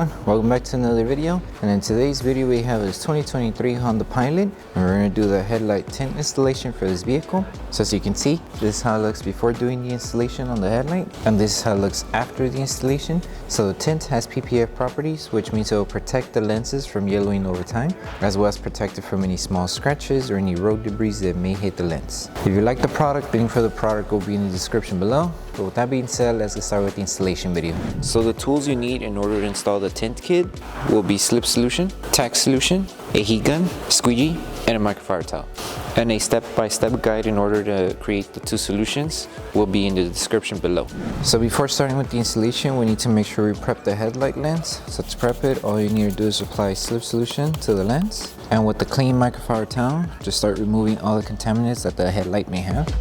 everyone, welcome back to another video. And in today's video we have this 2023 Honda Pilot, and we're going to do the headlight tint installation for this vehicle. So as you can see, this is how it looks before doing the installation on the headlight, and this is how it looks after the installation. So the tint has PPF properties, which means it will protect the lenses from yellowing over time, as well as protect it from any small scratches or any road debris that may hit the lens. If you like the product, the link for the product will be in the description below. But with that being said, let's get started with the installation video. So the tools you need in order to install the tint kit will be Slip Solution, Tack Solution, a heat gun, squeegee, and a microfiber towel. And a step-by-step guide in order to create the two solutions will be in the description below. So before starting with the installation, we need to make sure we prep the headlight lens. So to prep it, all you need to do is apply Slip Solution to the lens. And with the clean microfiber towel, just start removing all the contaminants that the headlight may have.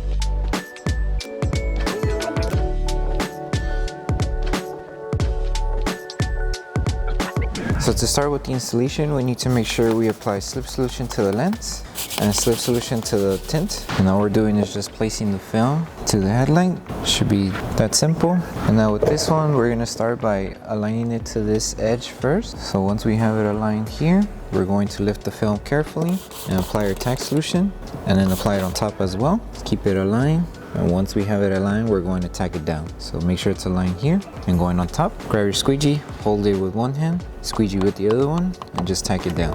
So to start with the installation, we need to make sure we apply Slip Solution to the lens and a Slip Solution to the tint. And all we're doing is just placing the film to the headlight. Should be that simple. And now with this one, we're gonna start by aligning it to this edge first. So once we have it aligned here, we're going to lift the film carefully and apply our tack solution, and then apply it on top as well. Keep it aligned. And once we have it aligned, we're going to tack it down. So make sure it's aligned here and going on top. Grab your squeegee, hold it with one hand, squeegee with the other one, and just tack it down.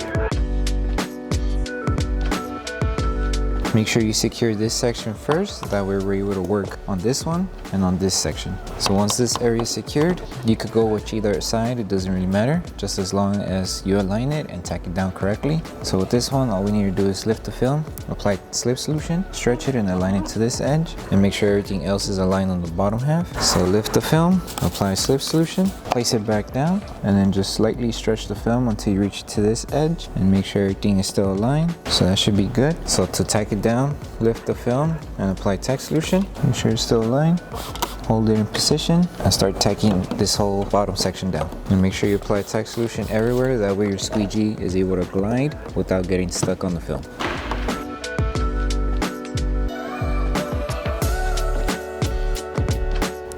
Make sure you secure this section first, that way we're able to work on this one and on this section. So once this area is secured, you could go with either side, it doesn't really matter, just as long as you align it and tack it down correctly. So with this one, all we need to do is lift the film, apply Slip Solution, stretch it and align it to this edge, and make sure everything else is aligned on the bottom half. So lift the film, apply Slip Solution, place it back down, and then just slightly stretch the film until you reach to this edge and make sure everything is still aligned. So that should be good. So to tack it down, lift the film and apply Tack Solution. Make sure it's still aligned. Hold it in position and start tacking this whole bottom section down. And make sure you apply Tack Solution everywhere, that way your squeegee is able to glide without getting stuck on the film.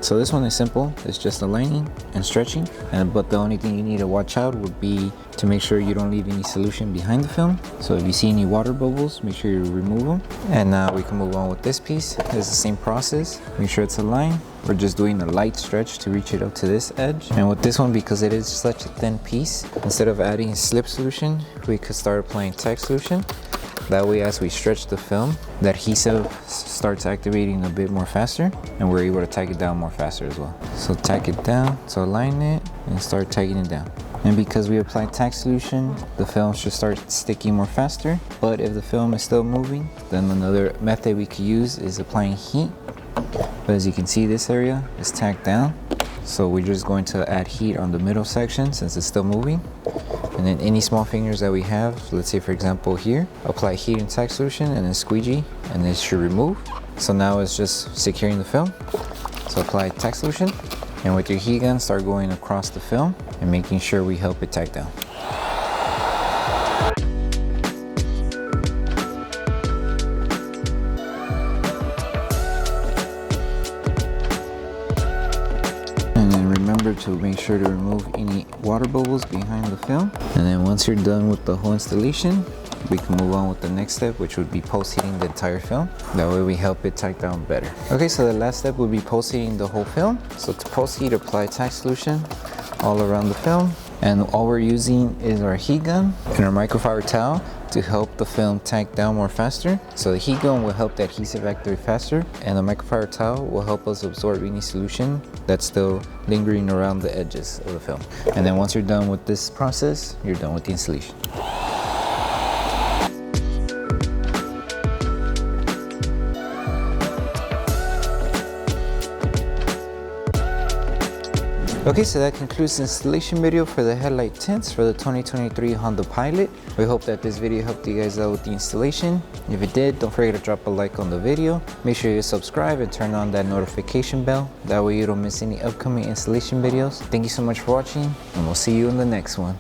So this one is simple, it's just aligning and stretching, but the only thing you need to watch out would be to make sure you don't leave any solution behind the film. So if you see any water bubbles, make sure you remove them. And now we can move on with this piece. It's the same process, make sure it's aligned. We're just doing a light stretch to reach it up to this edge. And with this one, because it is such a thin piece, instead of adding Slip Solution, we could start applying Tack Solution. That way, as we stretch the film, the adhesive starts activating a bit more faster, and we're able to tack it down more faster as well. So tack it down, so align it, and start tacking it down. And because we applied Tack Solution, the film should start sticking more faster. But if the film is still moving, then another method we could use is applying heat. But as you can see, this area is tacked down. So we're just going to add heat on the middle section since it's still moving. And then any small fingers that we have, let's say for example here, apply heat and Tack Solution and then squeegee, and it should remove. So now it's just securing the film. So apply Tack Solution, and with your heat gun, start going across the film and making sure we help it tack down. Remember to make sure to remove any water bubbles behind the film. And then once you're done with the whole installation, we can move on with the next step, which would be post-heating the entire film. That way we help it tack down better. Okay, so the last step would be post-heating the whole film. So to post-heat, apply Tack Solution all around the film. And all we're using is our heat gun and our microfiber towel to help the film tack down more faster. So the heat gun will help the adhesive activate faster, and the microfiber towel will help us absorb any solution that's still lingering around the edges of the film. And then once you're done with this process, you're done with the installation. Okay, so that concludes the installation video for the headlight tints for the 2023 Honda Pilot. We hope that this video helped you guys out with the installation. If it did, don't forget to drop a like on the video. Make sure you subscribe and turn on that notification bell. That way you don't miss any upcoming installation videos. Thank you so much for watching, and we'll see you in the next one.